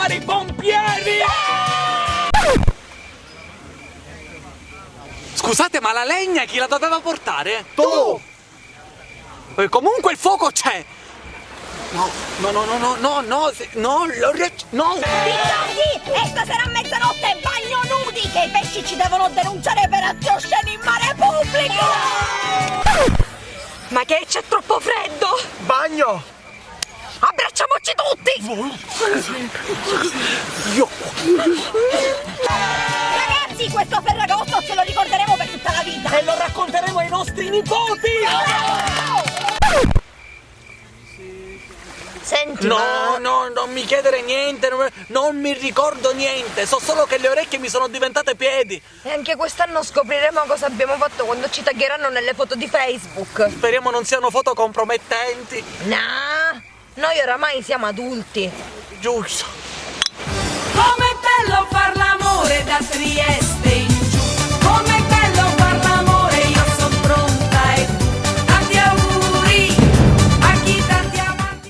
chiamare i pompieri! Scusate, ma la legna chi la doveva portare? Tu! Comunque il fuoco c'è! No, no, Sì, e stasera a mezzanotte bagno nudi, che i pesci ci devono denunciare per atti osceni in mare pubblico! Ma che c'è troppo freddo! Bagno! Abbracciamoci tutti! Ragazzi, questo Ferragosto ce lo ricorderemo per tutta la vita! E lo racconteremo ai nostri nipoti! Senti, No, non mi chiedere niente, non mi ricordo niente, so solo che le orecchie mi sono diventate piedi. E anche quest'anno scopriremo cosa abbiamo fatto quando ci taggheranno nelle foto di Facebook. Speriamo non siano foto compromettenti. No, noi oramai siamo adulti. Giusto.